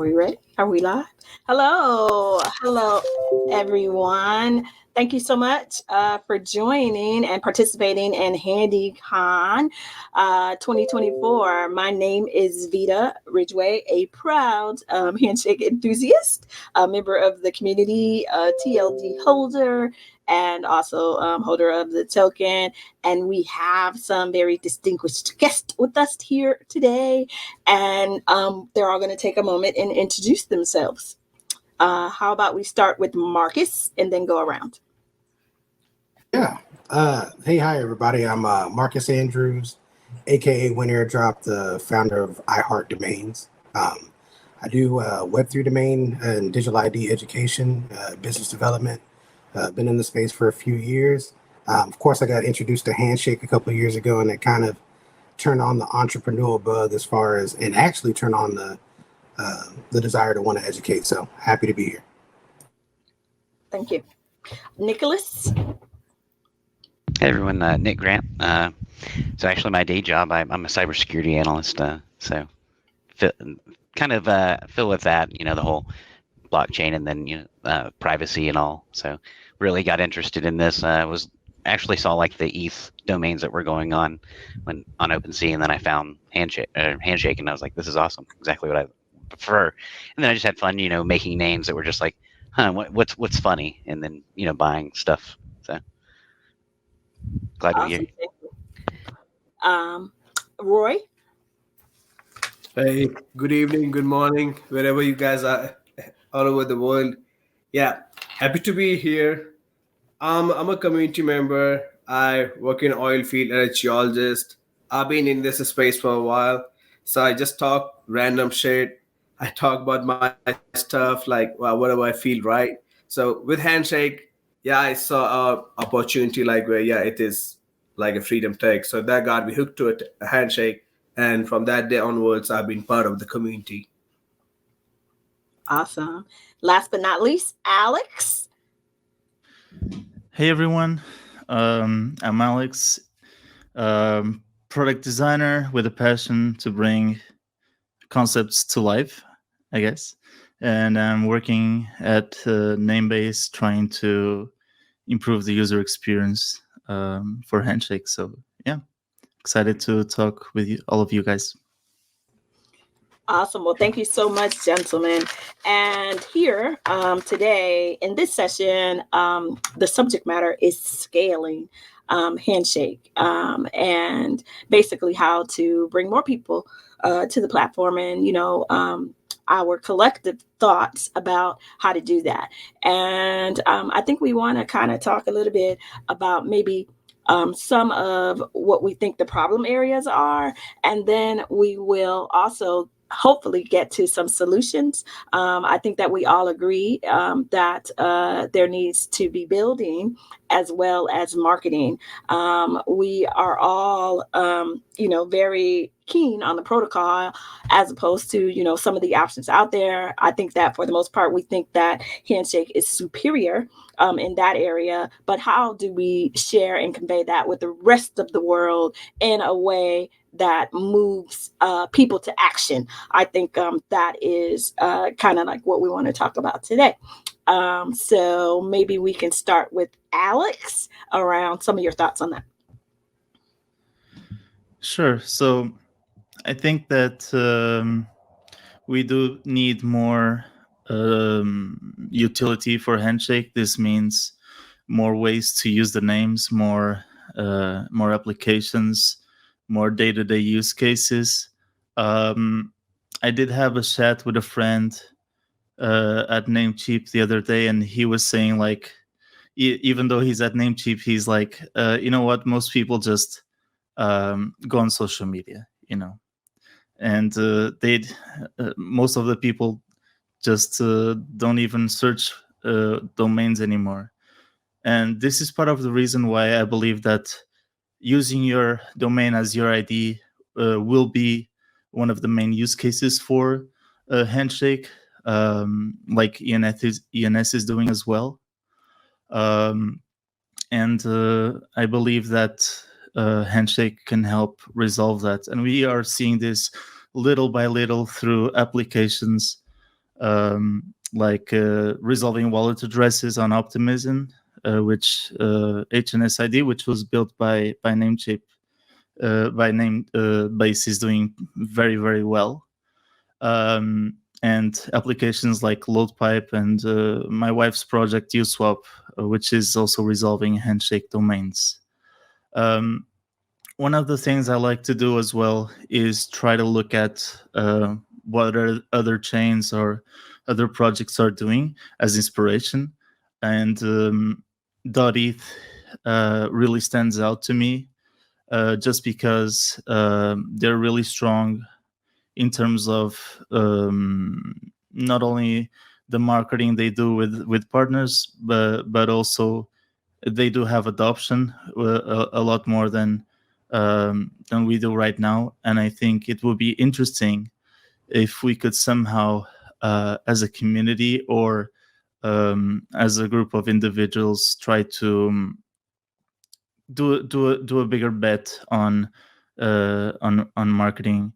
we ready? Are we live? Hello, everyone. Thank you so much for joining and participating in HandyCon 2024. My name is Vita Ridgway, a proud Handshake enthusiast, a member of the community, TLD holder, and also holder of the token. And we have some very distinguished guests with us here today, and they're all going to take a moment and introduce themselves. How about we start with Marcus and then go around? Yeah. Hey, hi, everybody. I'm Marcus Andrews, aka When Airdrop, the founder of iHeart Domains. I do Web3 domain and digital ID education, business development. Been in the space for a few years. Of course, I got introduced to Handshake a couple of years ago, and it kind of turned on the entrepreneurial bug as far as, and actually turn on the desire to want to educate. So happy to be here. Thank you. Nicholas? Hey everyone, Nick Grant. So actually my day job, I'm a cybersecurity analyst, so kind of fill with that, the whole blockchain and then, privacy and all. So really got interested in this. Was actually saw like the ETH domains that were going on on OpenSea, and then I found Handshake, and I was like, this is awesome, exactly what I prefer. And then I just had fun, making names that were just like, what's funny, and then buying stuff. So glad to be here. Roy? Hey, good evening, good morning, wherever you guys are all over the world. Yeah, happy to be here. I'm a community member. I work in oil field as a geologist. I've been in this space for a while. So I just talk random shit. I talk about my stuff, like whatever I feel right. So with Handshake, yeah, I saw a opportunity like where, yeah, it is like a freedom tech. So that got me hooked to it, a Handshake. And from that day onwards, I've been part of the community. Awesome. Last but not least, Alex. Hey everyone, I'm Alex, product designer with a passion to bring concepts to life, I guess. And I'm working at Namebase trying to improve the user experience for Handshake. So yeah, excited to talk with all of you guys. Awesome. Well, thank you so much, gentlemen. And here today in this session, the subject matter is scaling Handshake and basically how to bring more people to the platform and, our collective thoughts about how to do that. And I think we want to kind of talk a little bit about maybe some of what we think the problem areas are, and then we will also hopefully get to some solutions. I think that we all agree that there needs to be building as well as marketing. We are all, very keen on the protocol as opposed to, some of the options out there. I think that for the most part, we think that Handshake is superior in that area. But how do we share and convey that with the rest of the world in a way that moves people to action? I think that is kind of like what we want to talk about today. So maybe we can start with Alex around some of your thoughts on that. Sure. So I think that we do need more utility for Handshake. This means more ways to use the names, more applications, more day-to-day use cases. I did have a chat with a friend at Namecheap the other day, and he was saying like, even though he's at Namecheap, he's like, you know what? Most people just go on social media, and most of the people just don't even search domains anymore. And this is part of the reason why I believe that using your domain as your ID will be one of the main use cases for Handshake, like ENS is doing as well. And I believe that Handshake can help resolve that. And we are seeing this little by little through applications like resolving wallet addresses on Optimism, which HNS-ID, which was built by Namecheap, Base, is doing very, very well. And applications like LoadPipe and my wife's project USwap, which is also resolving Handshake domains. One of the things I like to do as well is try to look at what other chains or other projects are doing as inspiration. And .eth really stands out to me just because they're really strong in terms of not only the marketing they do with partners, but also they do have adoption a lot more than we do right now. And I think it would be interesting if we could somehow, as a community or as a group of individuals, try to do a bigger bet on marketing,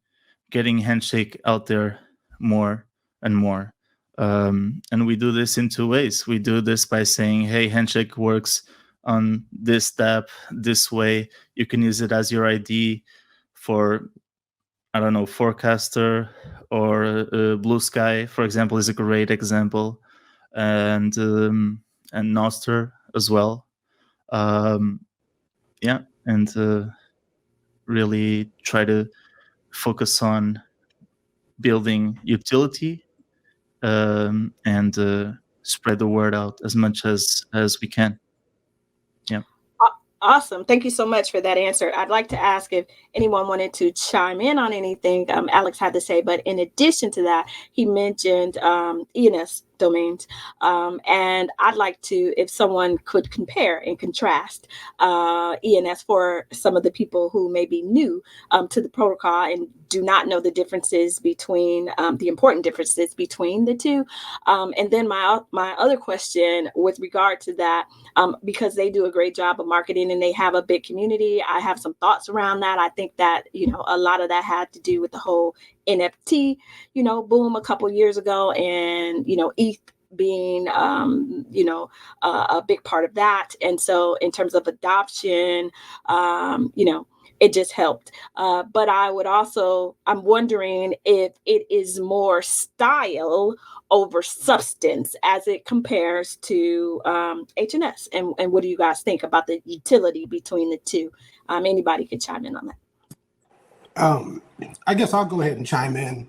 getting Handshake out there more and more. And we do this in two ways. We do this by saying, hey, Handshake works on this tab this way. You can use it as your ID for, I don't know, Forecaster or Blue Sky, for example, is a great example, and Noster as well. Yeah, and really try to focus on building utility and spread the word out as much as we can. Yeah. Awesome. Thank you so much for that answer. I'd like to ask if anyone wanted to chime in on anything Alex had to say, but in addition to that, he mentioned ENS domains. And I'd like to, if someone could compare and contrast ENS for some of the people who may be new to the protocol and do not know the differences between the important differences between the two. And then my other question with regard to that, because they do a great job of marketing and they have a big community, I have some thoughts around that. I think that, a lot of that had to do with the whole NFT, boom a couple years ago, and, ETH being, a big part of that. And so in terms of adoption, it just helped. But I'm wondering if it is more style over substance as it compares to HNS. And what do you guys think about the utility between the two? Anybody could chime in on that. I guess I'll go ahead and chime in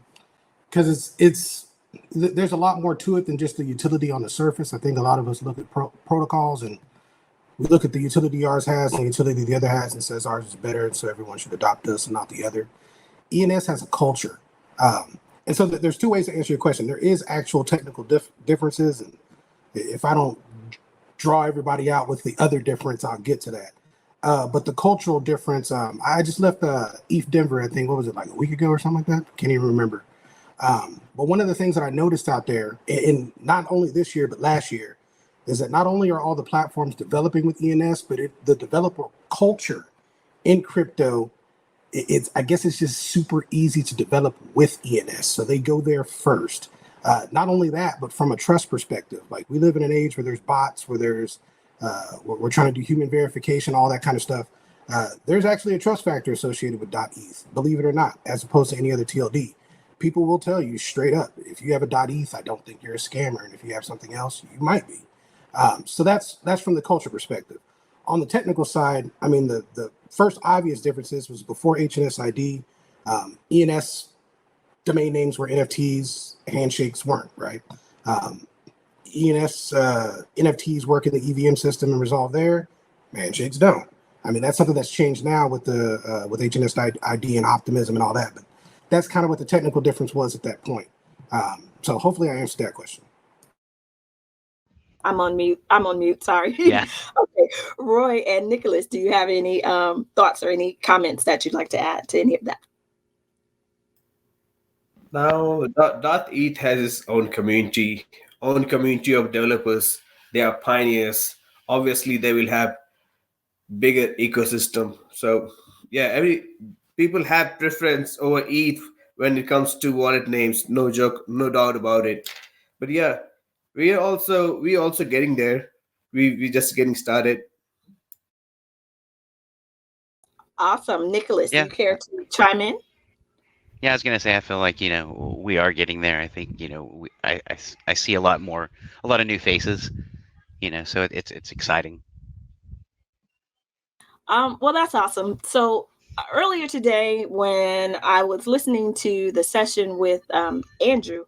because there's a lot more to it than just the utility on the surface. I think a lot of us look at protocols and we look at the utility ours has and the utility the other has and says ours is better, and so everyone should adopt us and not the other. ENS has a culture. And so there's two ways to answer your question. There is actual technical differences. And if I don't draw everybody out with the other difference, I'll get to that. But the cultural difference, I just left ETH Denver, I think, what was it, like a week ago or something like that? Can't even remember. But one of the things that I noticed out there, in not only this year, but last year, is that not only are all the platforms developing with ENS, but the developer culture in crypto, I guess it's just super easy to develop with ENS. So they go there first. Not only that, but from a trust perspective, like we live in an age where there's bots, where there's we're trying to do human verification, all that kind of stuff. There's actually a trust factor associated with .eth, believe it or not, as opposed to any other TLD. People will tell you straight up, if you have a .eth, I don't think you're a scammer, and if you have something else, you might be. So that's from the culture perspective. On the technical side, I mean, the first obvious differences was before HNS-ID, ENS domain names were NFTs, handshakes weren't, right? ENS NFTs work in the EVM system and resolve there, handshakes don't. I mean, that's something that's changed now with the with HNS-ID and Optimism and all that, but that's kind of what the technical difference was at that point. So hopefully I answered that question. I'm on mute. Sorry. Yeah. Okay. Roy and Nicholas, do you have any thoughts or any comments that you'd like to add to any of that? Now, .eth has its own community of developers. They are pioneers. Obviously, they will have bigger ecosystem. So, yeah, people have preference over ETH when it comes to wallet names. No joke, no doubt about it. But yeah, we also getting there. We just getting started. Awesome. Nicholas, do Yeah. you care to chime in? Yeah, I was gonna say I feel like we are getting there. I think I see a lot of new faces. So it's exciting. Well, that's awesome. So earlier today, when I was listening to the session with Andrew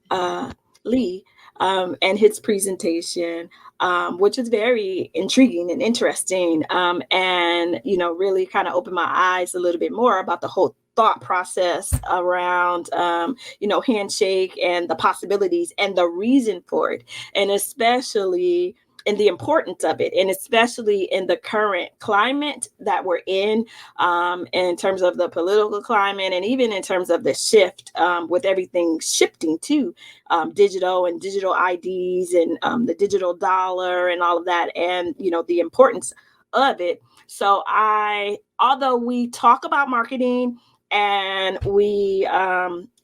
uh, Lee and his presentation, which was very intriguing and interesting, and really kind of opened my eyes a little bit more about the whole thought process around Handshake and the possibilities and the reason for it, and especially and the importance of it, and especially in the current climate that we're in terms of the political climate, and even in terms of the shift with everything shifting to digital and digital IDs and the digital dollar and all of that, and the importance of it. So although we talk about marketing and we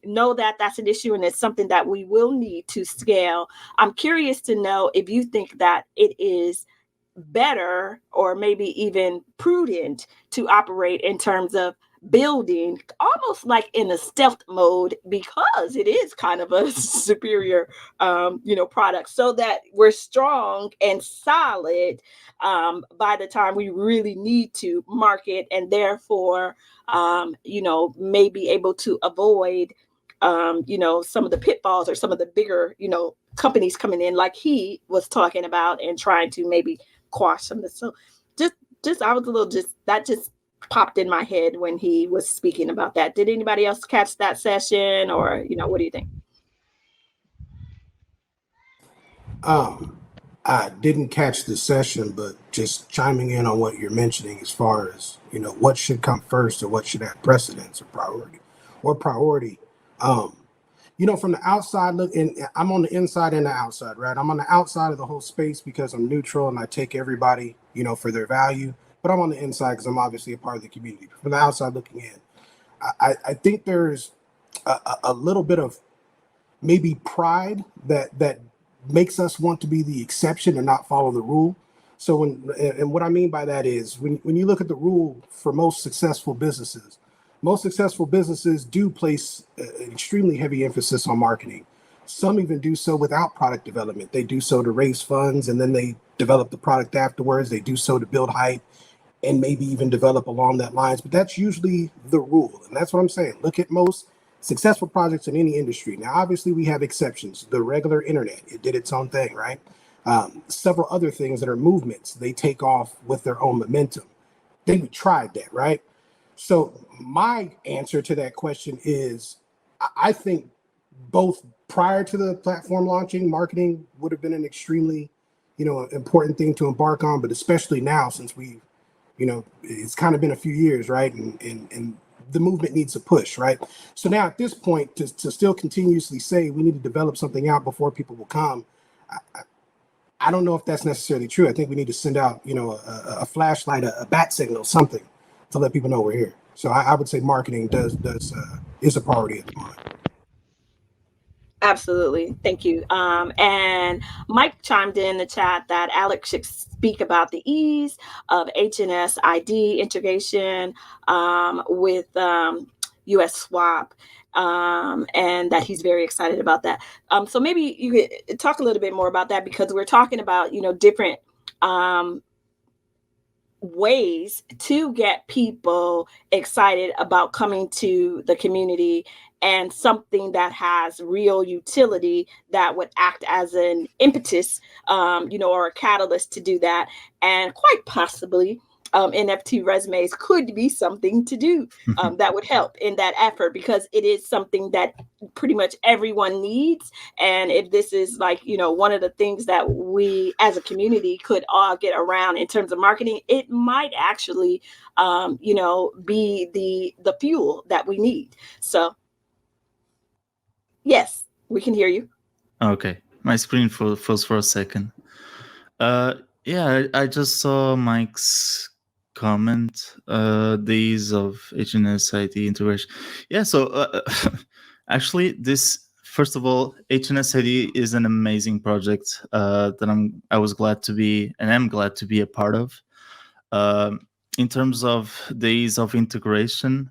know that that's an issue and it's something that we will need to scale, I'm curious to know if you think that it is better or maybe even prudent to operate in terms of building almost like in a stealth mode, because it is kind of a superior product, so that we're strong and solid by the time we really need to market, and therefore may be able to avoid some of the pitfalls or some of the bigger companies coming in, like he was talking about, and trying to maybe quash some of this. So just I was a little that just popped in my head when he was speaking about that. Did anybody else catch that session, or what do you think? I didn't catch the session, but just chiming in on what you're mentioning as far as, what should come first or what should have precedence or priority. From the outside look, and I'm on the inside and the outside, right? I'm on the outside of the whole space because I'm neutral and I take everybody, for their value, but I'm on the inside because I'm obviously a part of the community. From the outside looking in, I think there's a little bit of maybe pride that makes us want to be the exception and not follow the rule. So and what I mean by that is when you look at the rule for most successful businesses do place an extremely heavy emphasis on marketing. Some even do so without product development. They do so to raise funds, and then they develop the product afterwards. They do so to build hype and maybe even develop along that lines. But that's usually the rule. And that's what I'm saying. Look at most successful projects in any industry. Now, obviously, we have exceptions. The regular internet, it did its own thing, right? Several other things that are movements, they take off with their own momentum. Then we tried that, right? So my answer to that question is, I think both prior to the platform launching, marketing would have been an extremely, important thing to embark on, but especially now since we've, it's kind of been a few years, right? And the movement needs a push, right? So now at this point, to still continuously say we need to develop something out before people will come, I don't know if that's necessarily true. I think we need to send out, a flashlight, a bat signal, something to let people know we're here. So I would say marketing is a priority at the moment. Absolutely. Thank you. And Mike chimed in the chat that Alex should speak about the ease of HNS ID integration with US swap, and that he's very excited about that. So maybe you could talk a little bit more about that, because we're talking about, different ways to get people excited about coming to the community, and something that has real utility that would act as an impetus, or a catalyst to do that. And quite possibly NFT resumes could be something to do that would help in that effort, because it is something that pretty much everyone needs. And if this is like, one of the things that we as a community could all get around in terms of marketing, it might actually, be the fuel that we need. So yes, we can hear you. Okay, my screen froze for a second. Yeah, I just saw Mike's comment. Days of HNS ID integration. Yeah, so actually, this first of all, HNS is an amazing project that I was glad to be and am glad to be a part of. In terms of the ease of integration,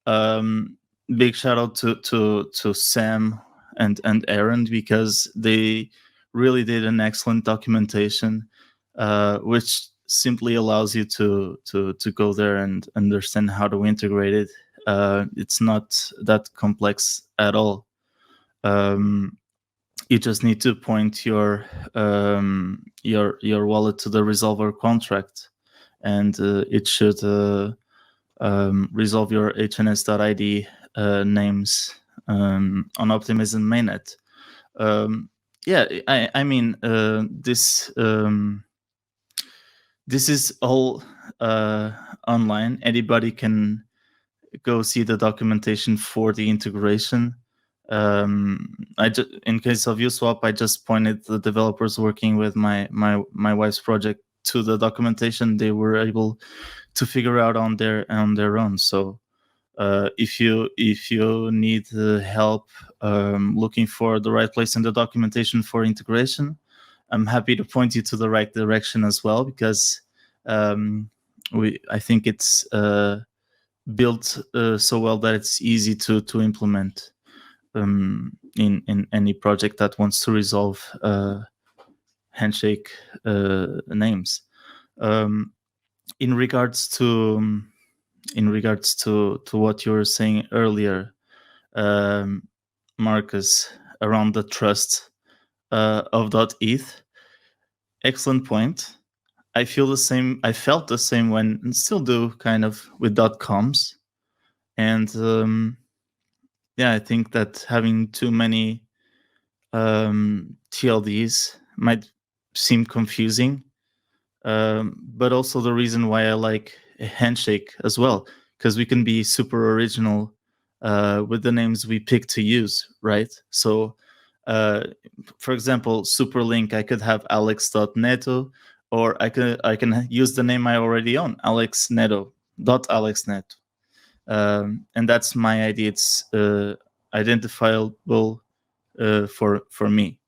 big shout out to Sam and Aaron, because they really did an excellent documentation, which simply allows you to go there and understand how to integrate it. It's not that complex at all. You just need to point your wallet to the resolver contract, and it should resolve your HNS.id names on Optimism mainnet. Yeah, I mean, this is all online. Anybody can go see the documentation for the integration. In case of Uswap, I just pointed the developers working with my wife's project to the documentation. They were able to figure out on their own. So if you need help looking for the right place in the documentation for integration, I'm happy to point you to the right direction as well, because I think it's built so well that it's easy to implement in any project that wants to resolve Handshake names. In regards to what you were saying earlier, Marcus, around the trust of .eth, excellent point. I feel the same. I felt the same when, and still do, kind of, with .coms, and yeah, I think that having too many TLDs might seem confusing, but also the reason why I like Handshake as well, because we can be super original with the names we pick to use, right? So, for example, Superlink, I could have alex.neto, or I can use the name I already own, alexneto.alexneto. And that's my idea. It's identifiable for me,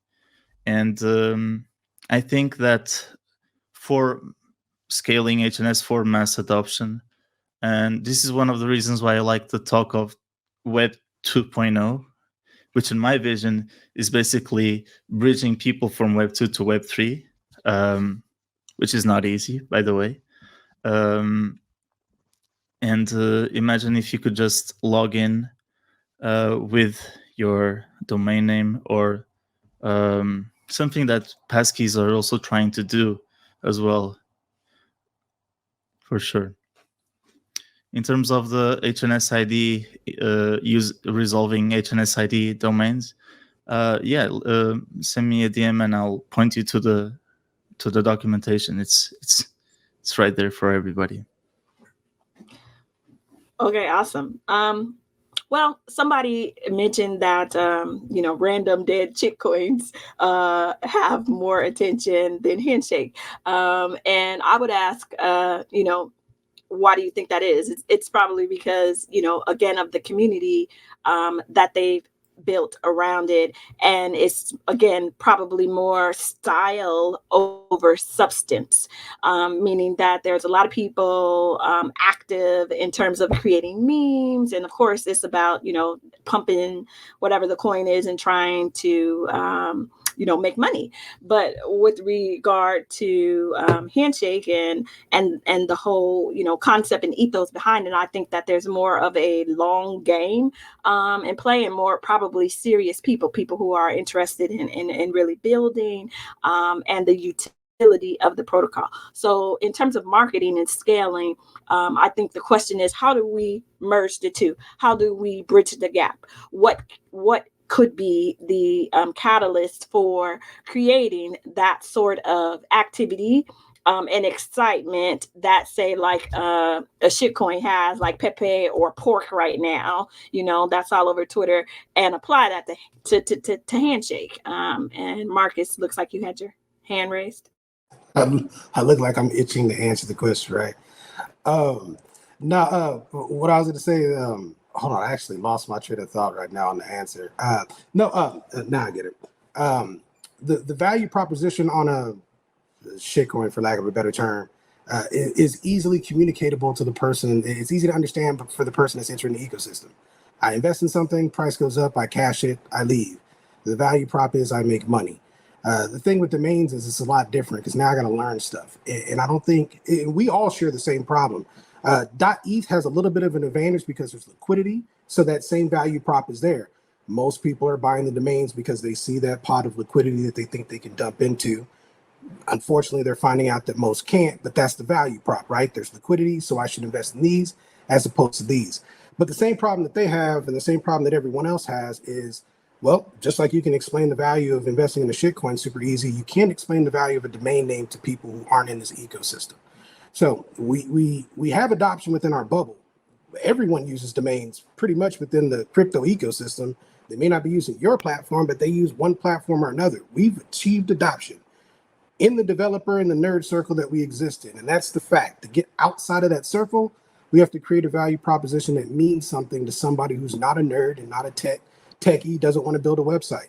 and I think that for scaling HNS for mass adoption, and this is one of the reasons why I like the talk of Web 2.0, which in my vision is basically bridging people from Web 2 to Web 3, which is not easy, by the way. And imagine if you could just log in with your domain name, or something that passkeys are also trying to do as well, for sure. In terms of the HNSID, resolving HNSID domains, yeah, send me a DM and I'll point you to the documentation. It's right there for everybody. Okay, awesome. Well, somebody mentioned that random dead chick coins have more attention than Handshake, and I would ask, why do you think that is? It's probably because, again, of the community that they've built around it, and it's, again, probably more style over substance, meaning that there's a lot of people active in terms of creating memes, and of course it's about pumping whatever the coin is and trying to make money. But with regard to Handshake and the whole concept and ethos behind it, I think that there's more of a long game and playing more probably serious people who are interested in really building and the utility of the protocol. So in terms of marketing and scaling, I think the question is, how do we merge the two? How do we bridge the gap? What could be the catalyst for creating that sort of activity and excitement that, say, like a shitcoin has, like Pepe or Pork right now, that's all over Twitter, and apply that to Handshake. And Marcus, looks like you had your hand raised. I look like I'm itching to answer the question, right? What I was going to say, hold on, I actually lost my train of thought right now on the answer. Now I get it. The value proposition on a shitcoin, for lack of a better term, is easily communicatable to the person. It's easy to understand for the person that's entering the ecosystem. I invest in something, price goes up, I cash it, I leave. The value prop is I make money. The thing with domains is it's a lot different because now I got to learn stuff. And I don't think, we all share the same problem. .eth has a little bit of an advantage because there's liquidity. So that same value prop is there. Most people are buying the domains because they see that pot of liquidity that they think they can dump into. Unfortunately, they're finding out that most can't, but that's the value prop, right? There's liquidity, so I should invest in these as opposed to these. But the same problem that they have and the same problem that everyone else has is, well, just like you can explain the value of investing in a shitcoin super easy, you can't explain the value of a domain name to people who aren't in this ecosystem. So we have adoption within our bubble. Everyone uses domains pretty much within the crypto ecosystem. They may not be using your platform, but they use one platform or another. We've achieved adoption in the developer and the nerd circle that we exist in. And that's the fact. To get outside of that circle, we have to create a value proposition that means something to somebody who's not a nerd and not a techie, doesn't want to build a website.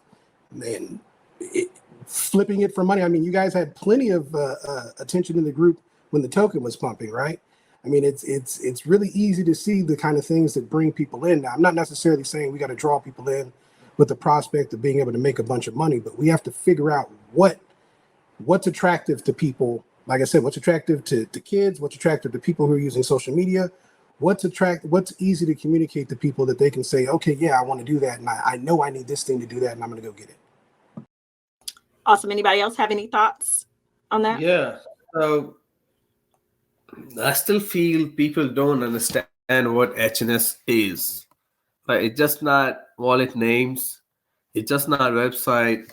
And flipping it for money. I mean, you guys had plenty of attention in the group when the token was pumping, right? I mean, it's really easy to see the kind of things that bring people in. Now, I'm not necessarily saying we got to draw people in with the prospect of being able to make a bunch of money, but we have to figure out what's attractive to people. Like I said, what's attractive to kids, what's attractive to people who are using social media, what's easy to communicate to people that they can say, okay, yeah, I want to do that. And I know I need this thing to do that, and I'm going to go get it. Awesome. Anybody else have any thoughts on that? Yeah. So I still feel people don't understand what HNS is. Like, it's just not wallet names. It's just not website.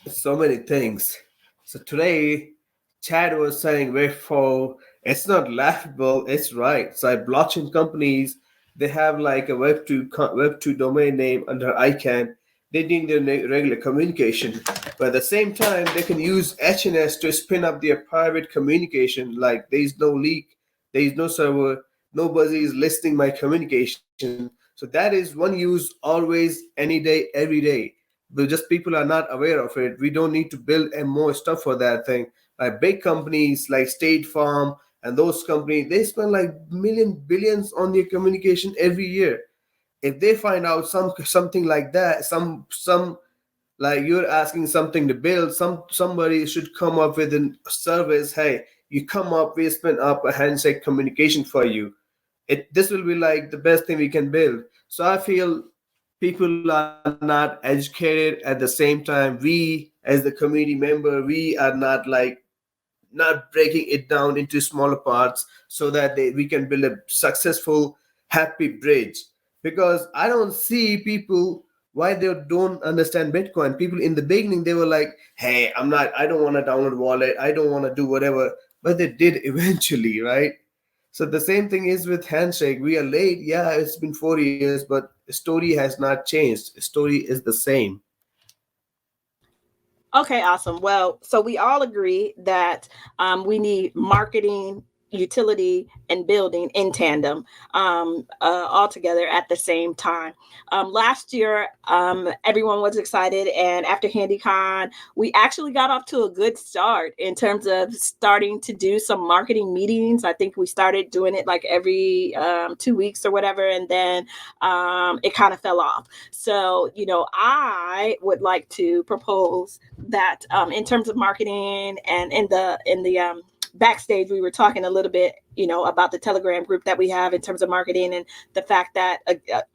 So many things. So today, Chad was saying Web4, it's not laughable, it's right. So blockchain companies, they have like a Web2 domain name under ICANN. They need their regular communication. But at the same time, they can use HNS to spin up their private communication. Like, there is no leak, there is no server, nobody is listening my communication. So that is one use always, any day, every day. But just people are not aware of it. We don't need to build more stuff for that thing. Like big companies like State Farm and those companies, they spend like billions on their communication every year. If they find out something like that, some like you're asking something to build, somebody should come up with a service. Hey, you come up, we spin up a handshake communication for you. This will be like the best thing we can build. So I feel people are not educated. At the same time, we as the community member, we are not breaking it down into smaller parts so that we can build a successful, happy bridge. Because I don't see people why they don't understand Bitcoin. People in the beginning, they were like, hey, I don't want to download wallet, I don't want to do whatever, but they did eventually, right? So the same thing is with Handshake. We are late. Yeah, it's been 4 years, but the story has not changed. The story is the same. Okay, awesome. Well, so we all agree that we need marketing, utility, and building in tandem, all together at the same time. Last year, everyone was excited, and after HandyCon, we actually got off to a good start in terms of starting to do some marketing meetings. I think we started doing it like every 2 weeks or whatever, and then it kind of fell off. So, I would like to propose that in terms of marketing and in the backstage, we were talking a little bit, about the Telegram group that we have in terms of marketing, and the fact that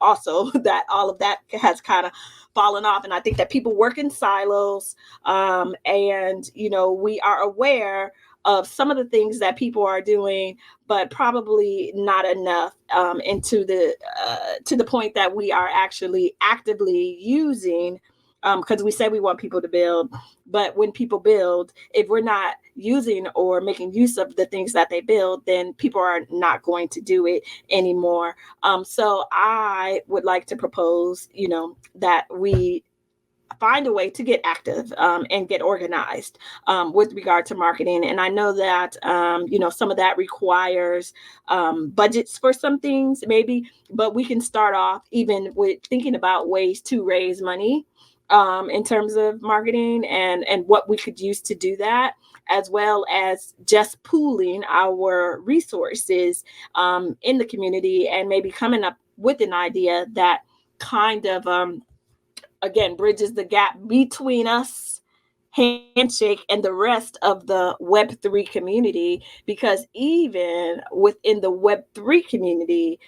also that all of that has kind of fallen off. And I think that people work in silos, and we are aware of some of the things that people are doing, but probably not enough to the point that we are actually actively using. Because we say we want people to build, but when people build, if we're not using or making use of the things that they build, then people are not going to do it anymore. So I would like to propose, that we find a way to get active and get organized with regard to marketing. And I know that, some of that requires budgets for some things maybe, but we can start off even with thinking about ways to raise money in terms of marketing and what we could use to do that, as well as just pooling our resources in the community and maybe coming up with an idea that kind of again bridges the gap between us, Handshake, and the rest of the Web3 community, because even within the Web3 community,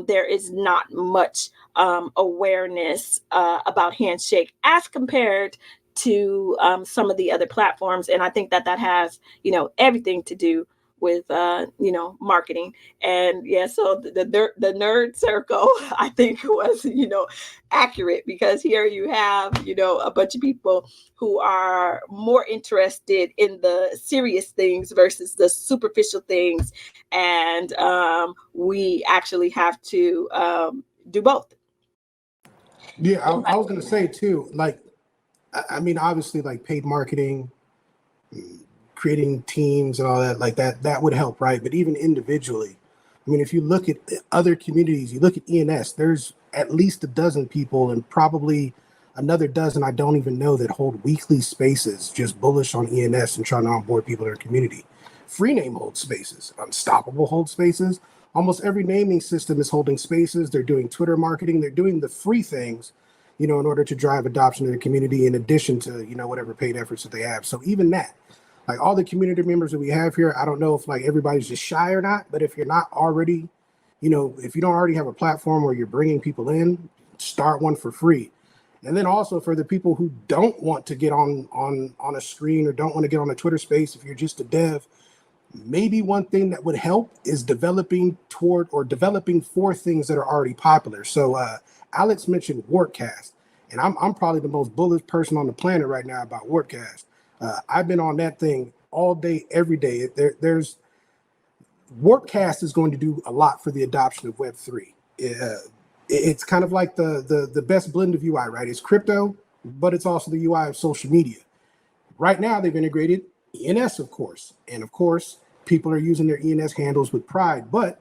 there is not much awareness about Handshake as compared to some of the other platforms. And I think that has, everything to do with marketing. And yeah, so the nerd circle I think was accurate, because here you have a bunch of people who are more interested in the serious things versus the superficial things, and we actually have to do both. Yeah, I was going to say too, like, I mean, obviously, like paid marketing, creating teams and all that, like that would help, right? But even individually, I mean, if you look at other communities, you look at ENS, there's at least a dozen people and probably another dozen I don't even know that hold weekly spaces just bullish on ENS and trying to onboard people in their community. Free Name holds spaces, Unstoppable holds spaces. Almost every naming system is holding spaces. They're doing Twitter marketing. They're doing the free things, in order to drive adoption in the community, in addition to, whatever paid efforts that they have. So even that, like all the community members that we have here, I don't know if like everybody's just shy or not, but if you're not already, if you don't already have a platform where you're bringing people in, start one for free. And then also for the people who don't want to get on a screen or don't want to get on a Twitter space, if you're just a dev, maybe one thing that would help is developing for things that are already popular. So Alex mentioned Warpcast, and I'm probably the most bullish person on the planet right now about Warpcast. I've been on that thing all day, every day. There's Warpcast is going to do a lot for the adoption of Web3. It's kind of like the best blend of UI, right? It's crypto, but it's also the UI of social media. Right now, they've integrated ENS, of course. And of course, people are using their ENS handles with pride. But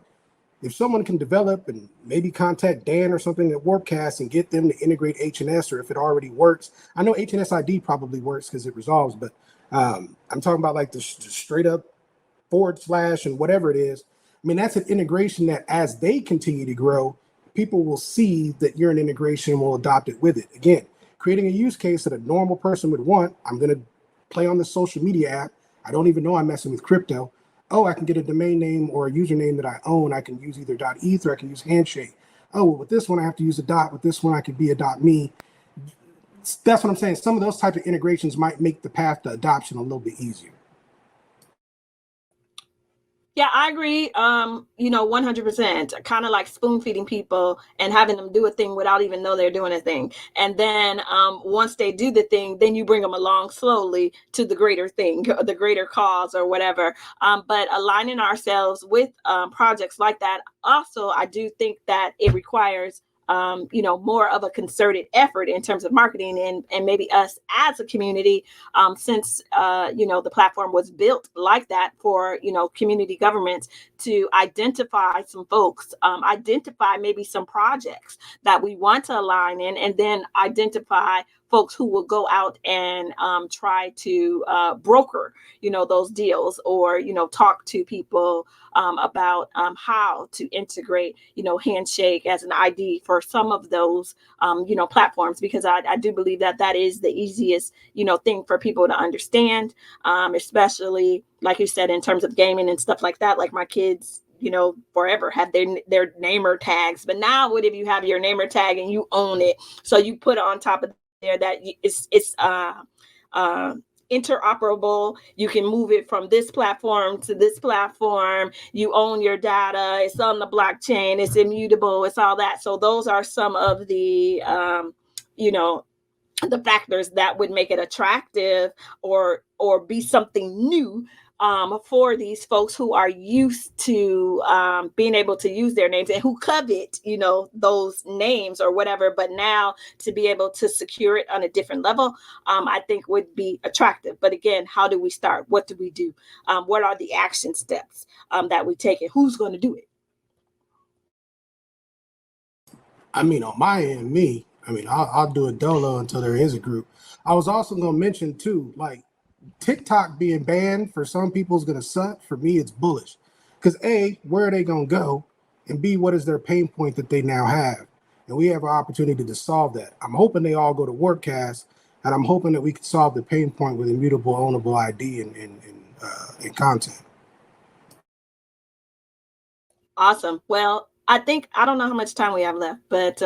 if someone can develop and maybe contact Dan or something at Warpcast and get them to integrate HNS, or if it already works, I know HNS ID probably works because it resolves, but I'm talking about like the straight up / and whatever it is. I mean, that's an integration that as they continue to grow, people will see that you're an integration and will adopt it with it. Again, creating a use case that a normal person would want. I'm going to play on the social media app. I don't even know I'm messing with crypto. Oh, I can get a domain name or a username that I own. I can use either .eth or I can use Handshake. Oh, well, with this one, I have to use a dot. With this one, I could be a .me. That's what I'm saying. Some of those type of integrations might make the path to adoption a little bit easier. Yeah, I agree. 100%. Kind of like spoon feeding people and having them do a thing without even know they're doing a thing. And then once they do the thing, then you bring them along slowly to the greater thing, or the greater cause, or whatever. But aligning ourselves with projects like that, also, I do think that it requires more of a concerted effort in terms of marketing and maybe us as a community, since, the platform was built like that for, community governments to identify some folks, identify maybe some projects that we want to align in, and then identify folks who will go out and try to broker, those deals, or, talk to people about how to integrate, Handshake as an ID for some of those, platforms, because I do believe that is the easiest, thing for people to understand, especially, like you said, in terms of gaming and stuff like that. Like my kids, forever had their namer tags, but now what if you have your namer tag and you own it? So you put it on top of there that it's interoperable. You can move it from this platform to this platform. You own your data. It's on the blockchain. It's immutable. It's all that. So those are some of the, the factors that would make it attractive or be something new for these folks who are used to being able to use their names and who covet, those names or whatever, but now to be able to secure it on a different level, I think would be attractive. But again, how do we start? What do we do? What are the action steps that we take, and who's going to do it? I mean, on my end, I'll do a dolo until there is a group. I was also going to mention too, like TikTok being banned for some people is going to suck. For me, it's bullish because A, where are they going to go? And B, what is their pain point that they now have? And we have an opportunity to solve that. I'm hoping they all go to WordCast, and I'm hoping that we can solve the pain point with immutable ownable ID and content. Awesome. Well, I don't know how much time we have left, but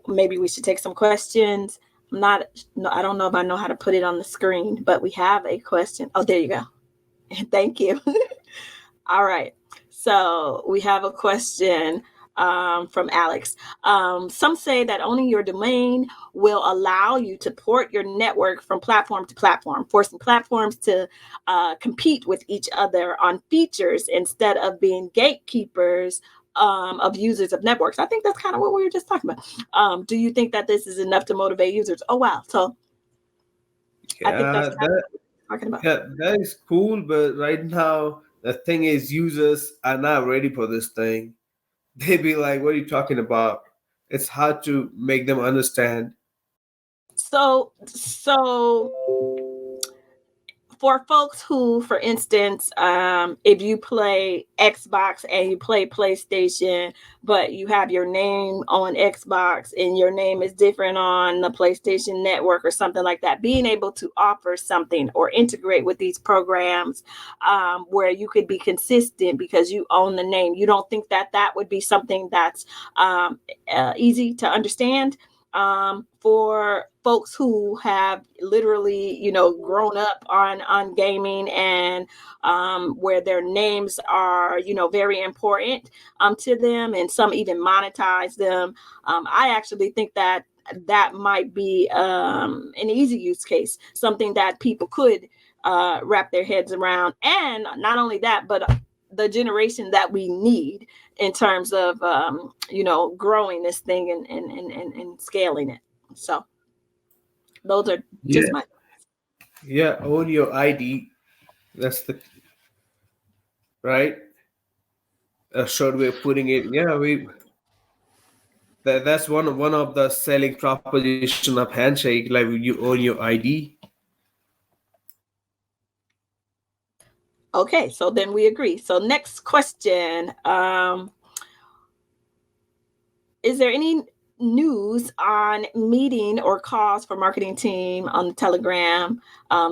maybe we should take some questions. I don't know if I know how to put it on the screen, but we have a question. Oh, there you go. Thank you. All right. So we have a question from Alex. Some say that owning your domain will allow you to port your network from platform to platform, forcing platforms to compete with each other on features instead of being gatekeepers of users of networks. I think that's kind of what we were just talking about. Do you think that this is enough to motivate users? Oh, wow. So I think that's kind of what we're talking about. Yeah, that is cool, but right now the thing is users are not ready for this thing. They be like, what are you talking about? It's hard to make them understand. So for folks who, for instance, if you play Xbox and you play PlayStation, but you have your name on Xbox and your name is different on the PlayStation Network or something like that, being able to offer something or integrate with these programs where you could be consistent because you own the name, you don't think that that would be something that's easy to understand? For folks who have literally, grown up on gaming and where their names are, very important to them, and some even monetize them. I actually think that might be an easy use case, something that people could wrap their heads around. And not only that, but the generation that we need in terms of growing this thing and scaling it. So those are just my own your ID. That's the right short way of putting it. That's one of the selling proposition of Handshake. Like you own your ID. Okay, so then we agree. So next question. Is there any news on meeting or calls for marketing team on the Telegram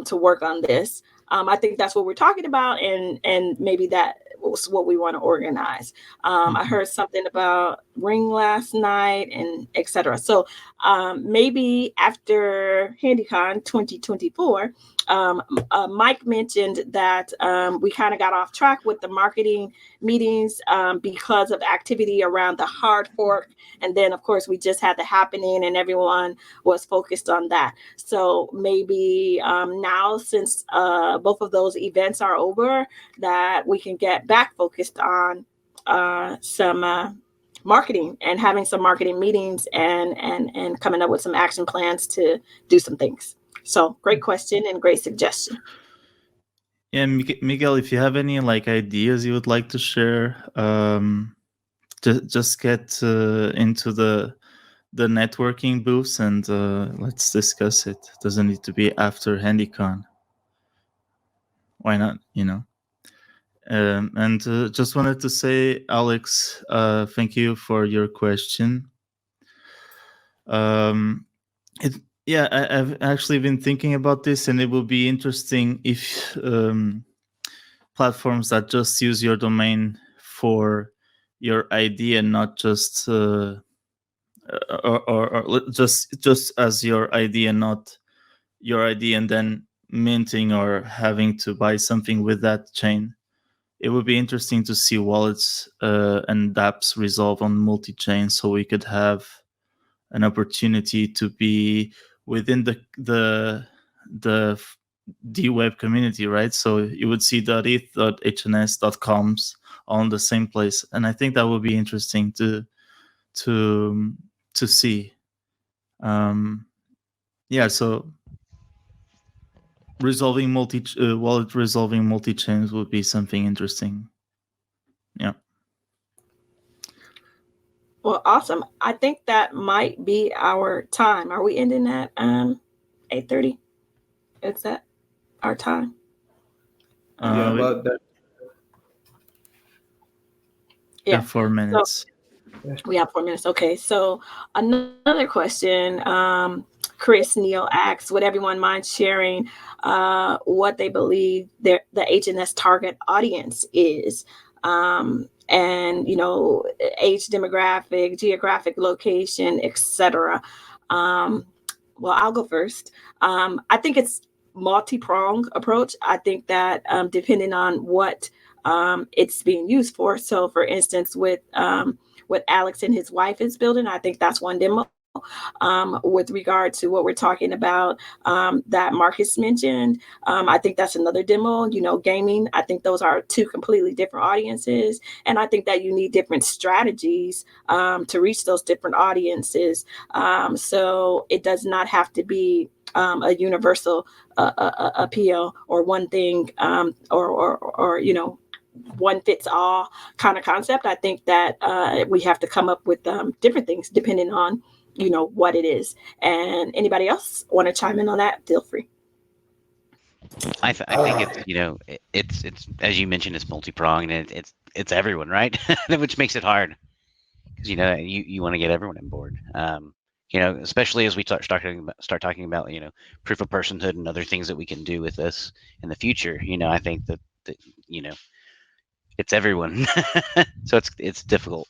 to work on this? I think that's what we're talking about, and maybe that was what we want to organize. I heard something about Ring last night and etc. So maybe after HandyCon 2024, Mike mentioned that we kind of got off track with the marketing meetings because of activity around the hard fork. And then, of course, we just had the happening and everyone was focused on that. So maybe now, since both of those events are over, that we can get back focused on some marketing and having some marketing meetings and coming up with some action plans to do some things. So great question and great suggestion. Yeah, Miguel, if you have any ideas you would like to share, just get into the networking booths and let's discuss it. Doesn't need to be after HandyCon. Why not? And just wanted to say, Alex, thank you for your question. I've actually been thinking about this, and it will be interesting if platforms that just use your domain for your ID and not just or just as your ID and not your ID and then minting or having to buy something with that chain. It would be interesting to see wallets and dApps resolve on multi-chain, so we could have an opportunity to be within the the web community, right? So you would see .eth, .hns, .coms all in the same place, and I think that would be interesting to see. So resolving wallet resolving multi-chains would be something interesting. Yeah. Well, awesome. I think that might be our time. Are we ending at 8:30? Is that our time? Yeah, about that. Yeah, 4 minutes. So we have 4 minutes. Okay. So another question. Chris Neal asks, would everyone mind sharing what they believe the HNS target audience is? And age, demographic, geographic location, etc. Well, I'll go first. I think it's multi-pronged approach. I think that depending on what it's being used for. So, for instance, with what Alex and his wife is building, I think that's one demo. With regard to what we're talking about that Marcus mentioned, I think that's another demo. Gaming, I think those are two completely different audiences, and I think that you need different strategies to reach those different audiences. So it does not have to be a universal appeal or one thing or one fits all kind of concept. I think that we have to come up with different things depending on what it is. And anybody else want to chime in on that? Feel free. I think it's it's as you mentioned, it's multi-pronged, and it's everyone, right? Which makes it hard because you want to get everyone on board. Especially as we start talking about proof of personhood and other things that we can do with this in the future. I think that it's everyone, so it's difficult.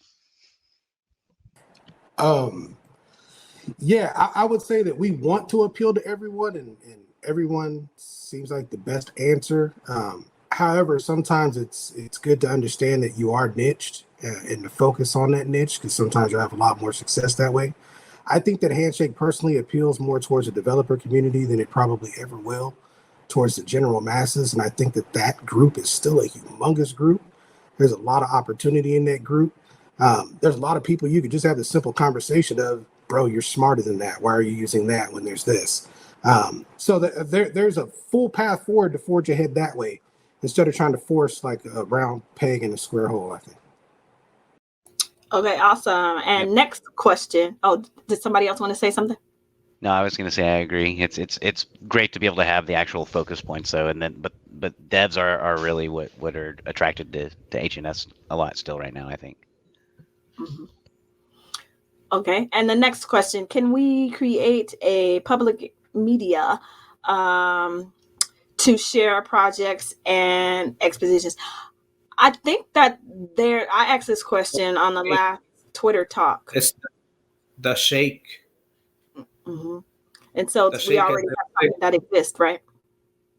Yeah, I would say that we want to appeal to everyone, and everyone seems like the best answer. However, sometimes it's good to understand that you are niched and to focus on that niche, because sometimes you'll have a lot more success that way. I think that Handshake personally appeals more towards the developer community than it probably ever will towards the general masses, and I think that group is still a humongous group. There's a lot of opportunity in that group. There's a lot of people you could just have the simple conversation of, bro, you're smarter than that. Why are you using that when there's this? So there's a full path forward to forge ahead that way, instead of trying to force like a round peg in a square hole, I think. Okay, awesome. And next question. Oh, did somebody else want to say something? No, I was going to say I agree. It's great to be able to have the actual focus points, though, and then but devs are really what are attracted to HNS a lot still right now, I think. Mm-hmm. Okay, and the next question: can we create a public media to share projects and expositions? I think that I asked this question on the last Twitter talk. It's the Shake. Mm-hmm. And so we already have something that exists, right?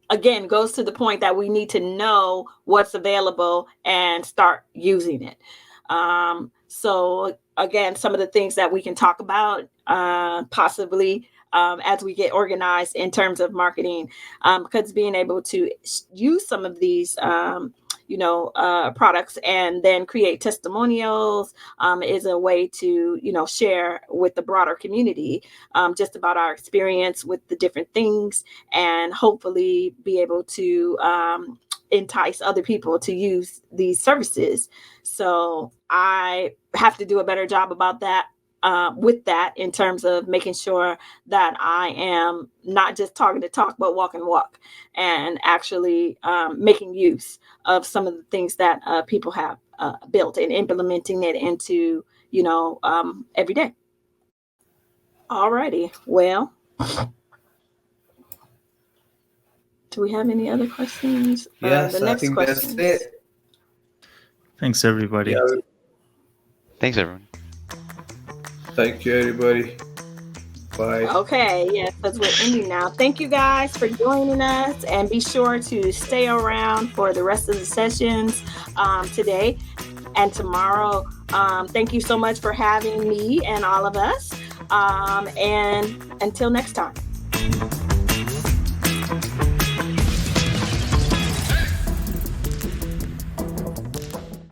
Again, goes to the point that we need to know what's available and start using it. So again, some of the things that we can talk about possibly as we get organized in terms of marketing, because being able to use some of these products and then create testimonials is a way to, share with the broader community just about our experience with the different things, and hopefully be able to entice other people to use these services. So I have to do a better job about that. With that, in terms of making sure that I am not just talking the talk, but walking the walk, and actually making use of some of the things that people have built and implementing it into, every day. Alrighty. Well, do we have any other questions? Yes, the next I think question. that's it. Thanks, everybody. Yeah. Thanks, everyone. Thank you, everybody. Bye. Okay, yes, because we're ending now. Thank you guys for joining us, and be sure to stay around for the rest of the sessions today and tomorrow. Thank you so much for having me and all of us. And until next time.